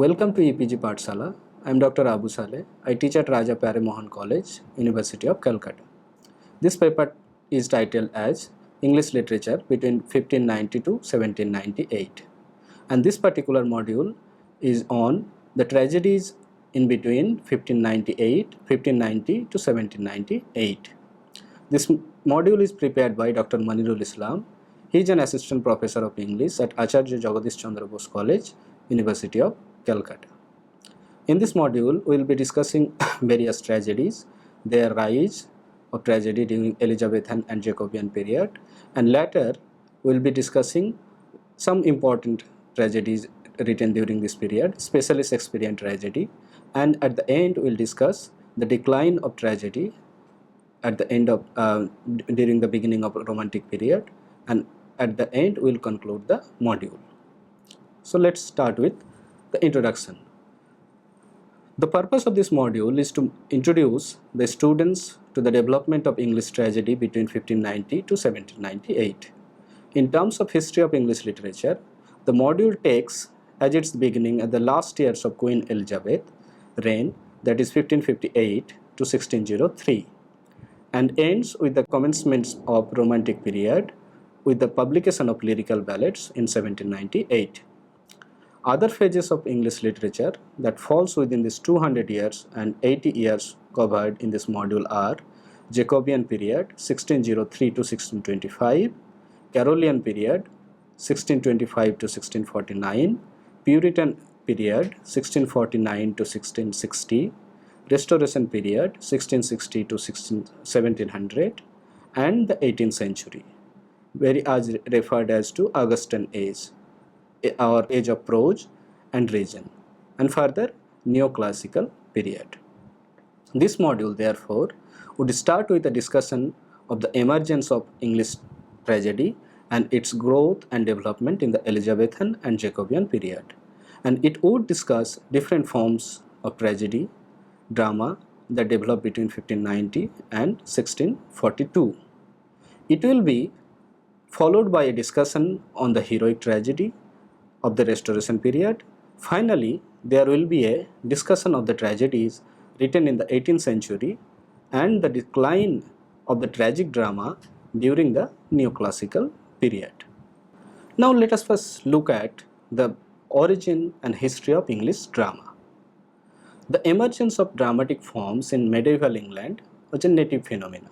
Welcome to EPG Pathshala. I am Dr. Abu Saleh. I teach at Raja Pyare Mohan College, University of Calcutta. This paper is titled as English Literature between 1590 to 1798. And this particular module is on the tragedies in between 1590 to 1798. This module is prepared by Dr. Manirul Islam. He is an assistant professor of English at Acharya Jagadish Chandra Bose College, University of Calcutta. In this module, we will be discussing various tragedies, their rise of tragedy during Elizabethan and Jacobean period, and later we will be discussing some important tragedies written during this period, especially Shakespearean tragedy, and at the end we will discuss the decline of tragedy at the end of during the beginning of Romantic period, and at the end we will conclude the module. So let's start with the introduction. The purpose of this module is to introduce the students to the development of English tragedy between 1590 to 1798. In terms of history of English literature, the module takes as its beginning at the last years of Queen Elizabeth reign, that is 1558 to 1603, and ends with the commencement of Romantic period with the publication of lyrical ballads in 1798. Other phases of English literature that falls within this 200 years and 80 years covered in this module are Jacobean period 1603 to 1625, Carolean period 1625 to 1649, Puritan period 1649 to 1660, Restoration period 1660 to 1700, and the 18th century, very as referred as to Augustan age, our age of prose and reason, and further neoclassical period. This module therefore would start with a discussion of the emergence of English tragedy and its growth and development in the Elizabethan and Jacobean period, and it would discuss different forms of tragedy, drama that developed between 1590 and 1642. It will be followed by a discussion on the heroic tragedy of the Restoration period. Finally, there will be a discussion of the tragedies written in the 18th century and the decline of the tragic drama during the neoclassical period. Now let us first look at the origin and history of English drama. The emergence of dramatic forms in medieval England was a native phenomena.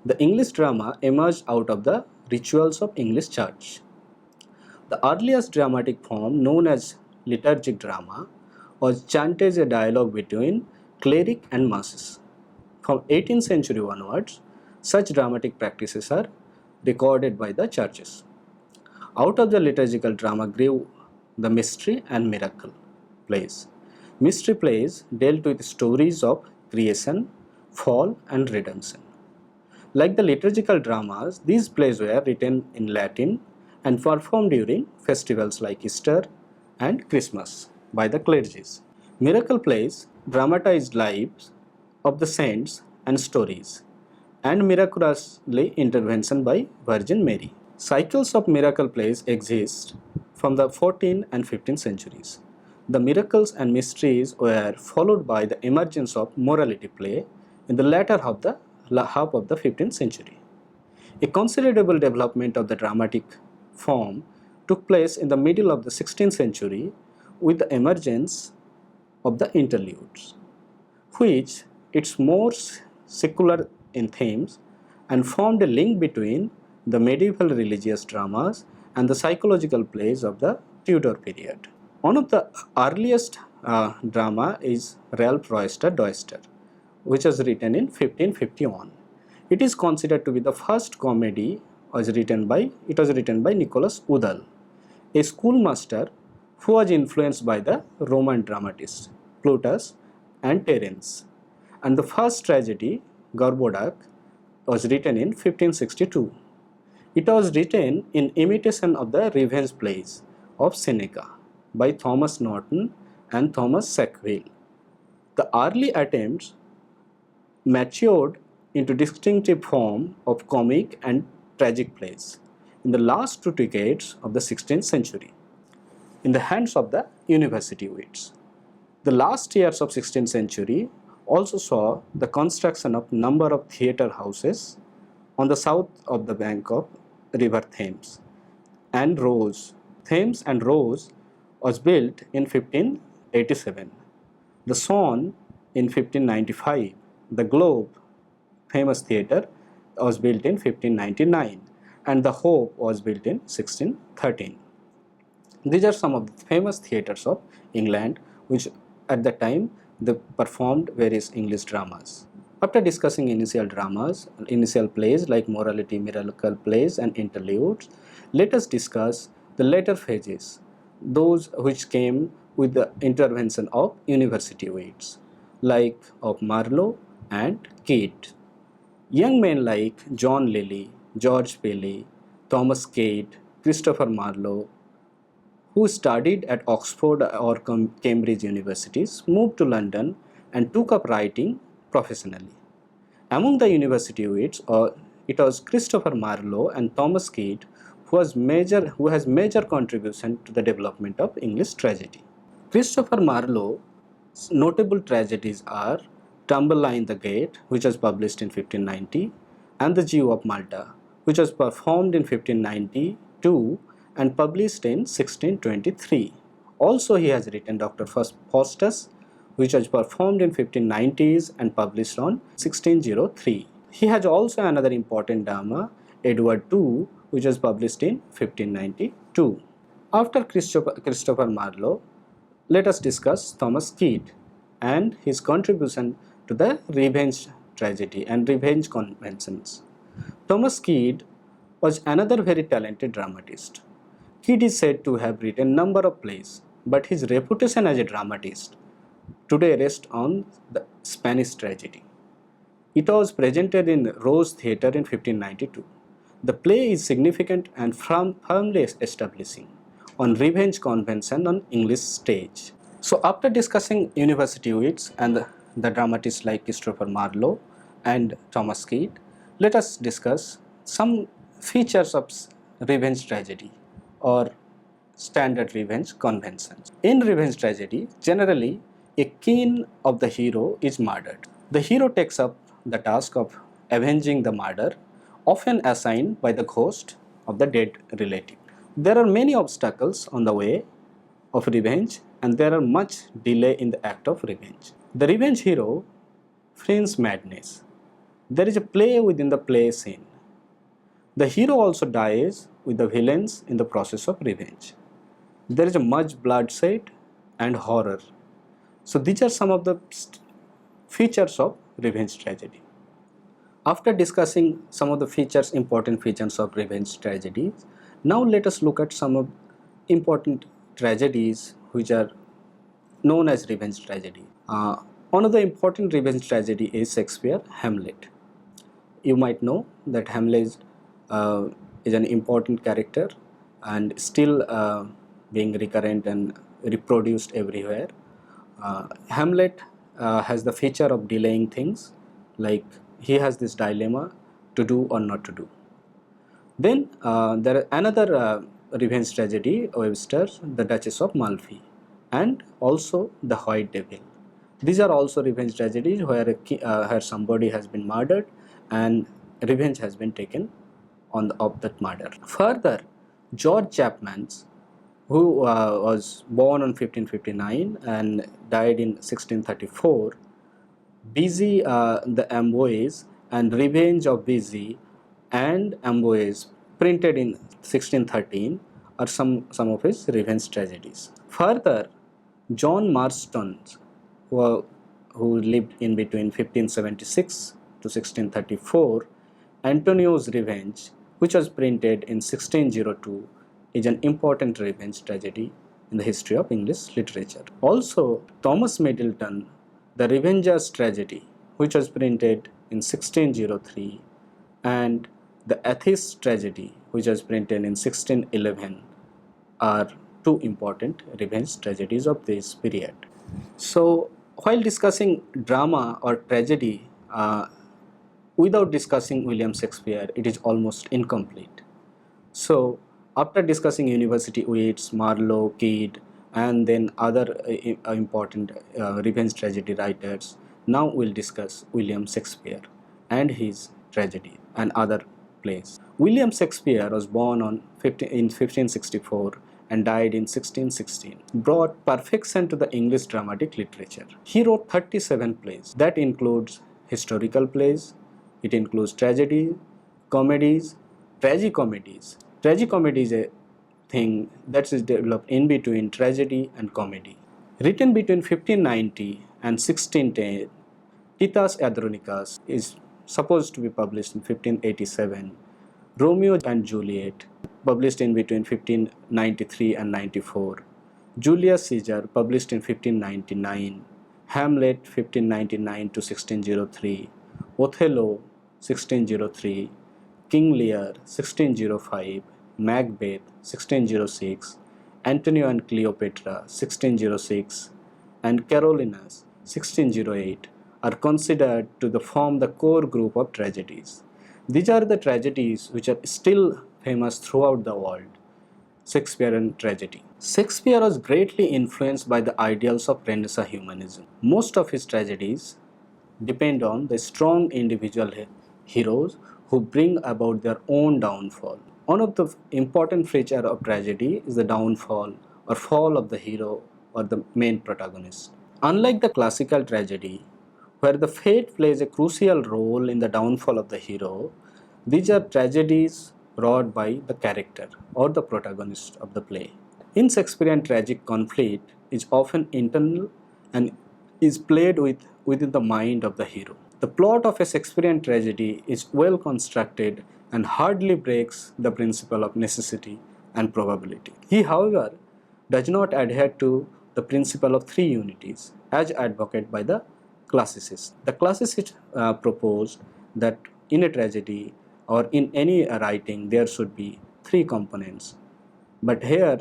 The English drama emerged out of the rituals of English church. The earliest dramatic form, known as liturgic drama, was chanted as a dialogue between cleric and masses. From 18th century onwards, such dramatic practices are recorded by the churches. Out of the liturgical drama grew the mystery and miracle plays. Mystery plays dealt with stories of creation, fall, and redemption. Like the liturgical dramas, these plays were written in Latin and performed during festivals like Easter and Christmas by the clergies. Miracle plays dramatized lives of the saints and stories, and miraculously intervention by Virgin Mary. Cycles of miracle plays exist from the 14th and 15th centuries. The miracles and mysteries were followed by the emergence of morality play in the latter half of the 15th century. A considerable development of the dramatic form took place in the middle of the 16th century with the emergence of the interludes, which it's more secular in themes and formed a link between the medieval religious dramas and the psychological plays of the Tudor period. One of the earliest drama is Ralph Roister Doister, which was written in 1551. It is considered to be the first comedy. It was written by Nicholas Udall, a schoolmaster who was influenced by the Roman dramatists Plutarch and Terence. And the first tragedy, Gorboduc, was written in 1562. It was written in imitation of the revenge plays of Seneca by Thomas Norton and Thomas Sackville. The early attempts matured into distinctive form of comic and tragic plays in the last 2 decades of the 16th century. in the hands of the university wits. The last years of 16th century also saw the construction of number of theatre houses on the south of the bank of river Thames and Rose. Thames and Rose was built in 1587. The Swan in 1595. The Globe, famous theatre, was built in 1599, and the Hope was built in 1613. These are some of the famous theatres of England which at the time they performed various English dramas. After discussing initial dramas, initial plays like morality, miracle plays and interludes, let us discuss the later phases, those which came with the intervention of university wits like of Marlowe and Keat. Young men like John Lilly, George Paley, Thomas Keat, Christopher Marlowe, who studied at Oxford or Cambridge universities, moved to London and took up writing professionally. Among the university wits, it was Christopher Marlowe and Thomas Keat who has major contribution to the development of English tragedy. Christopher Marlowe's notable tragedies are Tamburlaine the Gate, which was published in 1590, and The Jew of Malta, which was performed in 1592 and published in 1623. Also, he has written Dr. Faustus, which was performed in 1590s and published on 1603. He has also another important drama, Edward II, which was published in 1592. After Christopher Marlowe, let us discuss Thomas Keat and his contribution to the revenge tragedy and revenge conventions. Thomas Keat was another very talented dramatist. Keat is said to have written a number of plays, but his reputation as a dramatist today rests on the Spanish tragedy. It was presented in Rose Theatre in 1592. The play is significant and firmly establishing on revenge convention on English stage. So after discussing university wits and the dramatists like Christopher Marlowe and Thomas Keat, let us discuss some features of revenge tragedy or standard revenge conventions. In revenge tragedy, generally a kin of the hero is murdered. The hero takes up the task of avenging the murder, often assigned by the ghost of the dead relative. There are many obstacles on the way of revenge and there are much delay in the act of revenge. The revenge hero feigns madness. There is a play within the play scene. The hero also dies with the villains in the process of revenge. There is a much bloodshed and horror. So these are some of the features of revenge tragedy. After discussing some of the features, important features of revenge tragedies, now let us look at some of important tragedies which are known as revenge tragedy. One of the important revenge tragedy is Shakespeare Hamlet. You might know that Hamlet is an important character and still being recurrent and reproduced everywhere. Hamlet has the feature of delaying things, like he has this dilemma to do or not to do. Then there is another revenge tragedy, Webster's The Duchess of Malfi, and also The White Devil. These are also revenge tragedies where somebody has been murdered and revenge has been taken of that murder. Further, George Chapman's, who was born on 1559 and died in 1634, Busy the Amboise and Revenge of Busy and Amboise, printed in 1613, are some of his revenge tragedies. Further, John Marston, who lived in between 1576 to 1634, Antonio's Revenge, which was printed in 1602, is an important revenge tragedy in the history of English literature. Also, Thomas Middleton, The Revenger's Tragedy, which was printed in 1603, and The Atheist Tragedy, which was printed in 1611, are two important revenge tragedies of this period. So, while discussing drama or tragedy, without discussing William Shakespeare, it is almost incomplete. So, After discussing university wits, Marlowe, Kidd, and then other important revenge tragedy writers, now we'll discuss William Shakespeare and his tragedy and other plays. William Shakespeare was born in 1564 and died in 1616, brought perfection to the English dramatic literature. He wrote 37 plays. That includes historical plays, it includes tragedy, comedies, tragicomedies. Tragicomedy is a thing that is developed in between tragedy and comedy. Written between 1590 and 1610, Titus Andronicus is supposed to be published in 1587. Romeo and Juliet, published in between 1593 and 94. Julius Caesar, published in 1599. Hamlet, 1599 to 1603. Othello, 1603. King Lear, 1605. Macbeth, 1606. Antonio and Cleopatra, 1606. And Carolinus, 1608, are considered to form the core group of tragedies. These are the tragedies which are still famous throughout the world. Shakespearean tragedy. Shakespeare was greatly influenced by the ideals of Renaissance humanism. Most of his tragedies depend on the strong individual heroes who bring about their own downfall. One of the important features of tragedy is the downfall or fall of the hero or the main protagonist. Unlike the classical tragedy, where the fate plays a crucial role in the downfall of the hero, these are tragedies wrought by the character or the protagonist of the play. In Shakespearean tragic conflict is often internal and is played within the mind of the hero. The plot of a Shakespearean tragedy is well constructed and hardly breaks the principle of necessity and probability. He, however, does not adhere to the principle of three unities as advocated by the classicists. The classicists proposed that in a tragedy or in any writing there should be three components, but here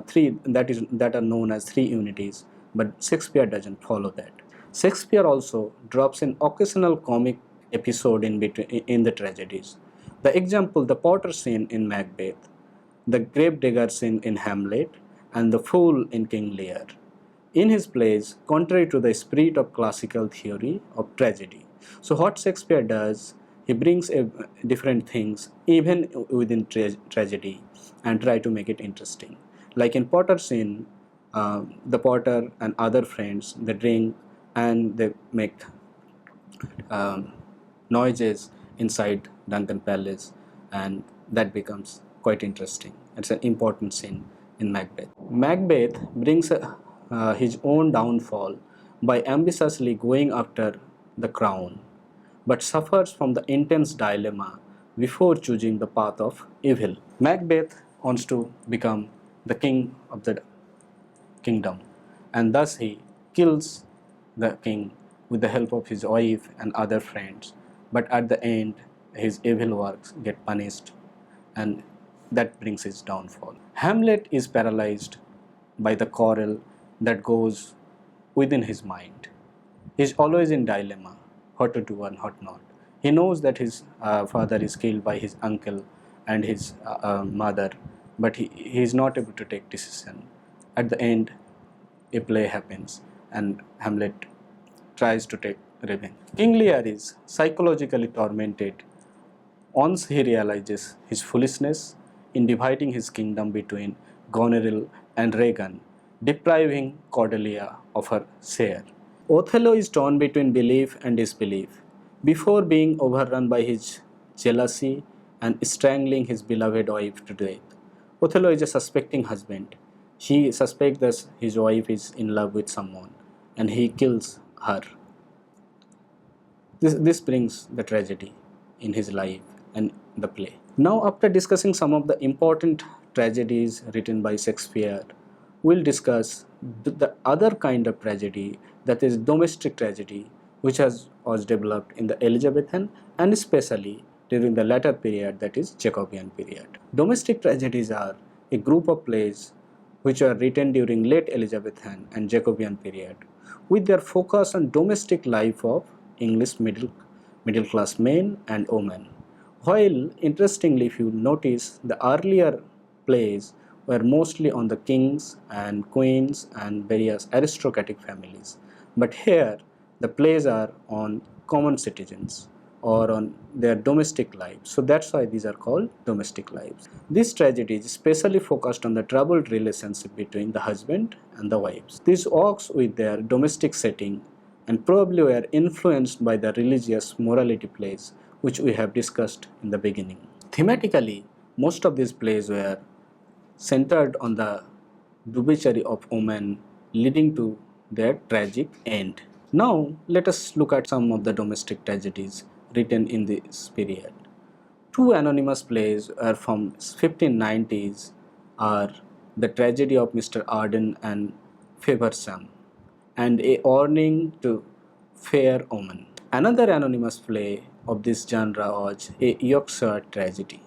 three that are known as three unities, but Shakespeare doesn't follow that. Shakespeare also drops an occasional comic episode in the tragedies. The example, the Potter scene in Macbeth, the gravedigger scene in Hamlet, and the fool in King Lear. In his plays, contrary to the spirit of classical theory of tragedy. So what Shakespeare does, he brings different things even within tragedy and try to make it interesting. Like in Potter's scene, the Potter and other friends, they drink and they make noises inside Duncan Palace, and that becomes quite interesting. It's an important scene in Macbeth. Macbeth brings his own downfall by ambitiously going after the crown, but suffers from the intense dilemma before choosing the path of evil. Macbeth wants to become the king of the kingdom, and thus he kills the king with the help of his wife and other friends, but at the end his evil works get punished, and that brings his downfall. Hamlet is paralyzed by the quarrel that goes within his mind. He is always in dilemma, what to do and what not. He knows that his father is killed by his uncle and his mother, but he is not able to take decision. At the end, a play happens and Hamlet tries to take revenge. King Lear is psychologically tormented once he realizes his foolishness in dividing his kingdom between Goneril and Regan, depriving Cordelia of her share. Othello is torn between belief and disbelief before being overrun by his jealousy and strangling his beloved wife to death. Othello is a suspecting husband. He suspects that his wife is in love with someone and he kills her. This brings the tragedy in his life and the play. Now, after discussing some of the important tragedies written by Shakespeare, we'll discuss the other kind of tragedy, that is domestic tragedy, which was developed in the Elizabethan and especially during the latter period, that is Jacobean period. Domestic tragedies are a group of plays which were written during late Elizabethan and Jacobean period with their focus on domestic life of English middle class men and women. While interestingly, if you notice, the earlier plays were mostly on the kings and queens and various aristocratic families. But here, the plays are on common citizens or on their domestic lives. So that's why these are called domestic lives. This tragedy is especially focused on the troubled relationship between the husband and the wives. These works with their domestic setting and probably were influenced by the religious morality plays which we have discussed in the beginning. Thematically, most of these plays were centered on the debauchery of women leading to their tragic end. Now, let us look at some of the domestic tragedies written in this period. Two anonymous plays are from 1590s are The Tragedy of Mr. Arden and Feversam and A Warning to Fair Omen. Another anonymous play of this genre was A Yorkshire Tragedy.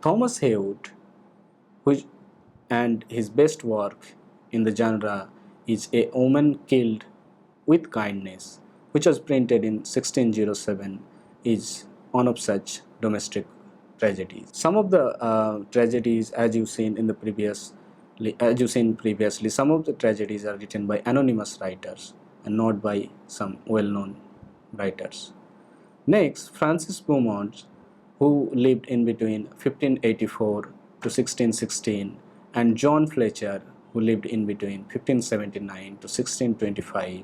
Thomas Heywood, which and his best work in the genre is A Woman Killed with Kindness, which was printed in 1607, is one of such domestic tragedies. Some of the tragedies, as you've seen previously, some of the tragedies are written by anonymous writers and not by some well-known writers. Next, Francis Beaumont, who lived in between 1584 to 1616, and John Fletcher, who lived in between 1579 to 1625,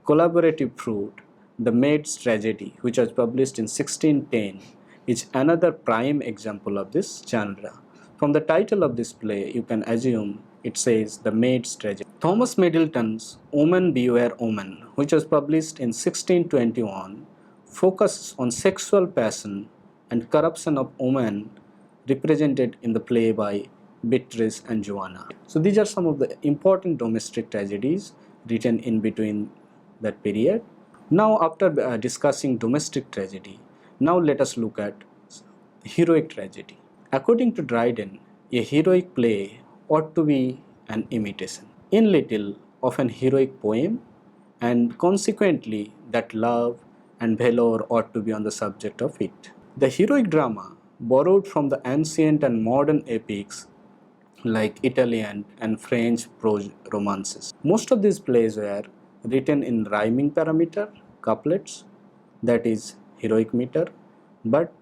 collaborative fruit, The Maid's Tragedy, which was published in 1610, is another prime example of this genre. From the title of this play, you can assume it says The Maid's Tragedy. Thomas Middleton's Woman Beware Woman, which was published in 1621, focuses on sexual passion and corruption of women represented in the play by Beatrice and Joanna. So these are some of the important domestic tragedies written in between that period. Now, after discussing domestic tragedy, now let us look at heroic tragedy. According to Dryden, a heroic play ought to be an imitation in little of an heroic poem, and consequently that love and valor ought to be on the subject of it. The heroic drama borrowed from the ancient and modern epics like Italian and French prose romances. Most of these plays were written in rhyming parameter, couplets, that is heroic meter, but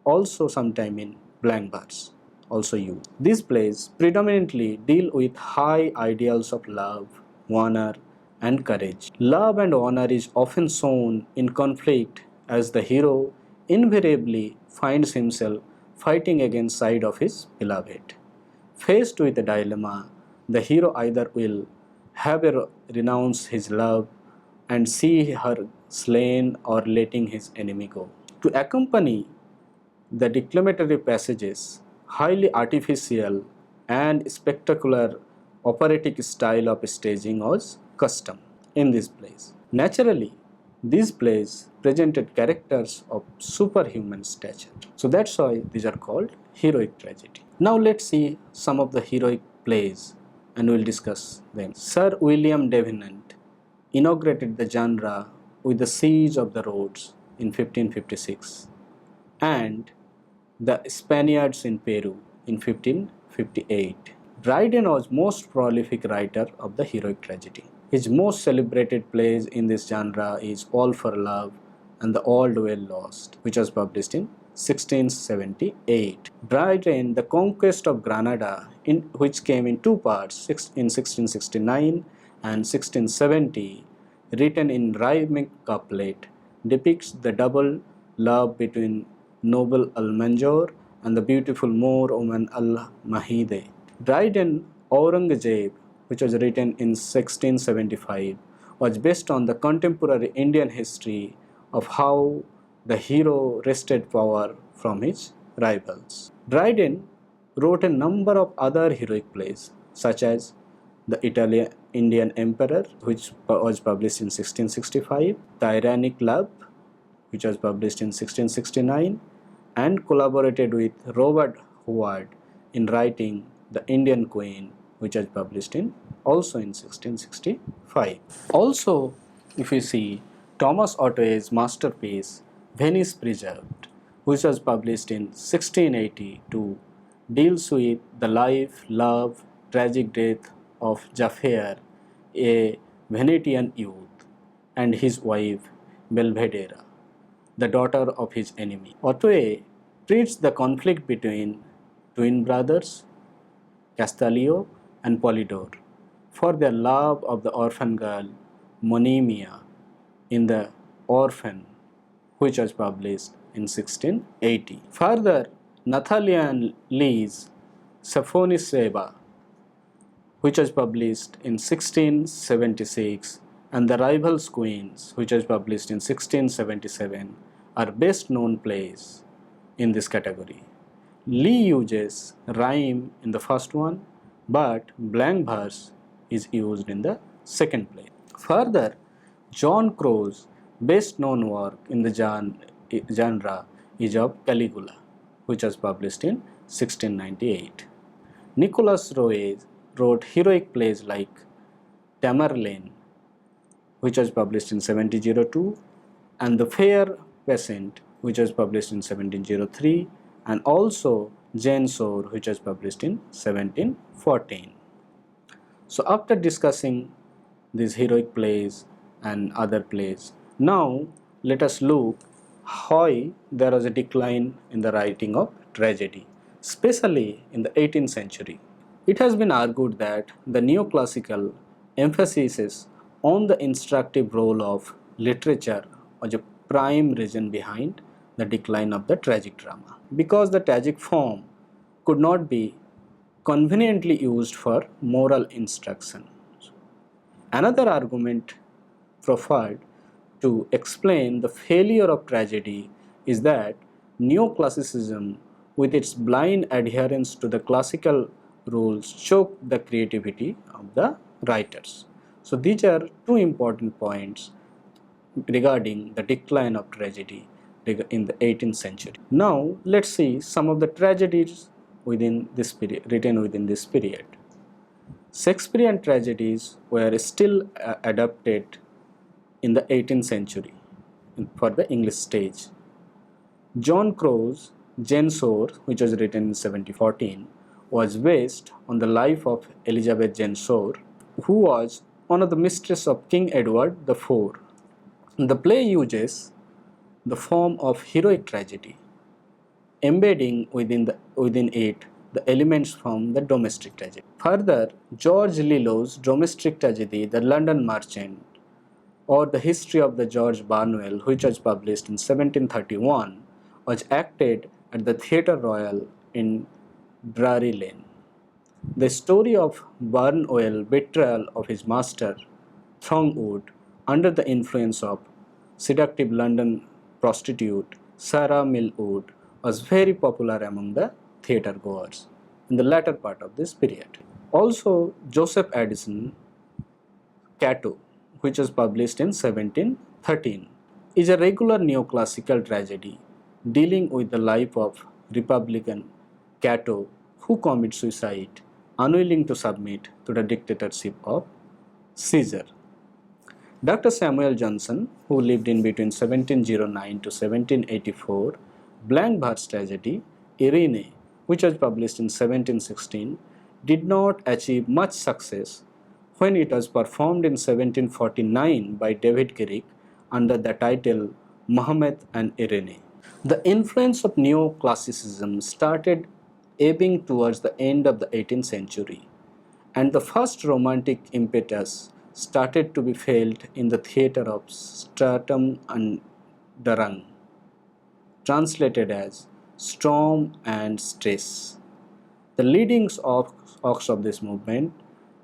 also sometime in blank bars, also used. These plays predominantly deal with high ideals of love, honor, and courage. Love and honor is often shown in conflict as the hero invariably finds himself fighting against side of his beloved. Faced with a dilemma, the hero either will have her renounce his love and see her slain or letting his enemy go. To accompany the declamatory passages, highly artificial and spectacular operatic style of staging was custom in these plays. Naturally, these plays presented characters of superhuman stature. So that's why these are called heroic tragedy. Now let's see some of the heroic plays and we'll discuss them. Sir William Davenant inaugurated the genre with the Siege of the Rhodes in 1556 and the Spaniards in Peru in 1558. Dryden was most prolific writer of the heroic tragedy. His most celebrated plays in this genre is All for Love and The Old Well Lost, which was published in 1678. Dryden, The Conquest of Granada, which came in two parts, in 1669 and 1670, written in rhyming couplet, depicts the double love between noble Almanzor and the beautiful Moor woman Al-Mahide. Dryden, Aurangzeb, which was written in 1675, was based on the contemporary Indian history of how the hero wrested power from his rivals. Dryden wrote a number of other heroic plays, such as The Italian Indian Emperor, which was published in 1665, Tyrannic Love, which was published in 1669, and collaborated with Robert Howard in writing The Indian Queen, which was published also in 1665. Also, if you see Thomas Otway's masterpiece Venice Preserved, which was published in 1682, deals with the life, love, tragic death of Jafar, a Venetian youth, and his wife Belvedera, the daughter of his enemy. Otway treats the conflict between twin brothers Castalio and Polydore for their love of the orphan girl Monimia in The Orphan, which was published in 1680. Further, Nathaniel Lee's Sophonisba, which was published in 1676, and The Rivals Queens, which was published in 1677, are best known plays in this category. Lee uses rhyme in the first one, but blank verse is used in the second play. Further, John Crow's best known work in the genre is of Caligula, which was published in 1698. Nicholas Roe wrote heroic plays like Tamerlane, which was published in 1702, and The Fair Peasant, which was published in 1703, and also Jane Shore, which was published in 1714. So after discussing these heroic plays and other plays, now let us look how there was a decline in the writing of tragedy, especially in the 18th century. It has been argued that the neoclassical emphasis on the instructive role of literature was a prime reason behind the decline of the tragic drama, because the tragic form could not be conveniently used for moral instruction. Another argument proffered to explain the failure of tragedy is that neoclassicism, with its blind adherence to the classical rules, choked the creativity of the writers. So these are two important points regarding the decline of tragedy in the 18th century. Now let's see some of the tragedies within this period, written within this period. Shakespearean tragedies were still adapted in the 18th century for the English stage. John Crow's Jane Shore, which was written in 1714, was based on the life of Elizabeth Jane Shore, who was one of the mistresses of King Edward IV. The play uses the form of heroic tragedy, embedding within it the elements from the domestic tragedy. Further, George Lillo's domestic tragedy, The London Merchant, or The History of the George Barnwell, which was published in 1731, was acted at the Theatre Royal in Drury Lane. The story of Barnwell's betrayal of his master, Thornwood, under the influence of seductive London prostitute Sarah Millwood, was very popular among the theatre goers in the latter part of this period. Also, Joseph Addison's Cato, which was published in 1713, is a regular neoclassical tragedy dealing with the life of Republican Cato, who commits suicide, unwilling to submit to the dictatorship of Caesar. Dr. Samuel Johnson, who lived in between 1709 to 1784, blank verse tragedy Irene, which was published in 1716, did not achieve much success when it was performed in 1749 by David Garrick under the title Muhammad and Irene. The influence of neoclassicism started ebbing towards the end of the 18th century, and the first romantic impetus started to be felt in the theatre of Stratum and Drang, translated as Storm and Stress. The leading ox of this movement,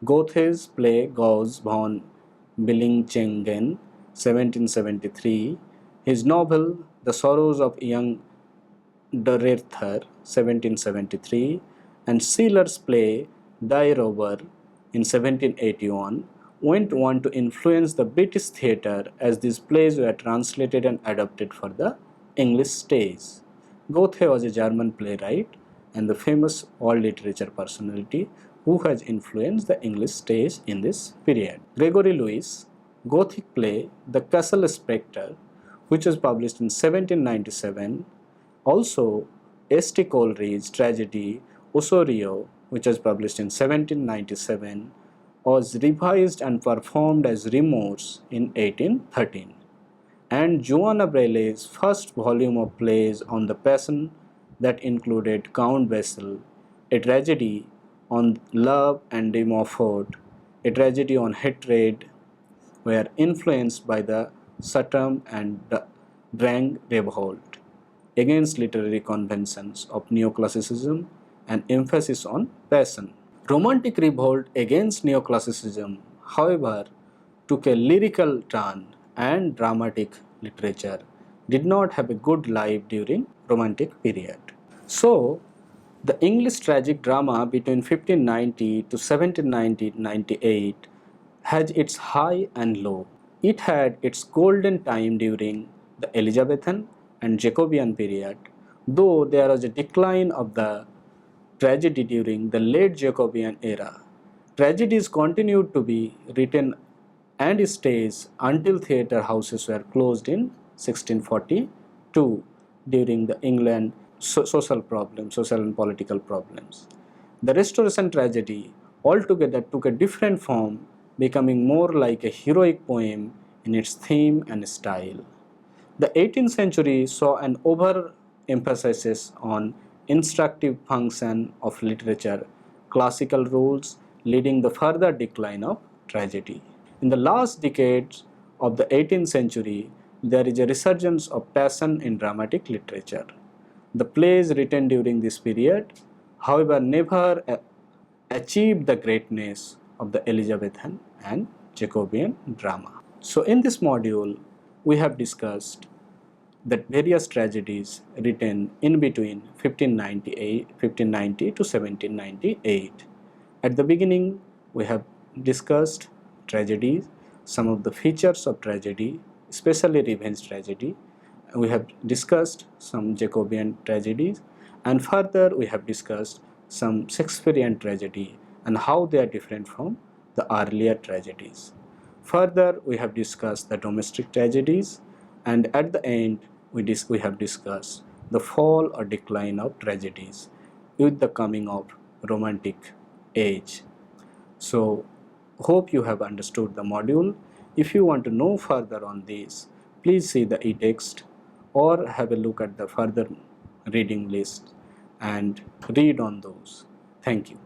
Goethe's play Gauss von Billingschengen, 1773, his novel The Sorrows of Young Dorrither, 1773, and Schiller's play Die Räuber in 1781, went on to influence the British theatre as these plays were translated and adapted for the English stage. Goethe was a German playwright and the famous world literature personality who has influenced the English stage in this period. Gregory Louis' Gothic play The Castle Spectre, which was published in 1797, also St. Coleridge's tragedy Osorio, which was published in 1797, was revised and performed as Remorse in 1813. And Joanna Baillie's first volume of plays on the Passion that included Count Basil, a tragedy on love, and De Montfort, a tragedy on hatred, were influenced by the Saturn and the Drang revolt against literary conventions of neoclassicism and emphasis on passion. Romantic revolt against neoclassicism, however, took a lyrical turn, and dramatic literature did not have a good life during Romantic period. So, the English tragic drama between 1590 to 1798 has its high and low. It had its golden time during the Elizabethan and Jacobean period, though there was a decline of the tragedy during the late Jacobean era. Tragedies continued to be written and staged until theatre houses were closed in 1642 during the England social and political problems. The Restoration tragedy altogether took a different form, becoming more like a heroic poem in its theme and style. The 18th century saw an overemphasis on instructive function of literature, classical rules, leading the further decline of tragedy. In the last decades of the 18th century, there is a resurgence of passion in dramatic literature. The plays written during this period, however, never achieved the greatness of the Elizabethan and Jacobean drama. So, in this module, we have discussed that various tragedies written in between 1590 to 1798. At the beginning, we have discussed tragedies, some of the features of tragedy, especially revenge tragedy. We have discussed some Jacobean tragedies, and further we have discussed some Shakespearean tragedy and how they are different from the earlier tragedies. Further, we have discussed the domestic tragedies, and at the end, we have discussed the fall or decline of tragedies with the coming of Romantic age. So, hope you have understood the module. If you want to know further on this, please see the e-text or have a look at the further reading list and read on those. Thank you.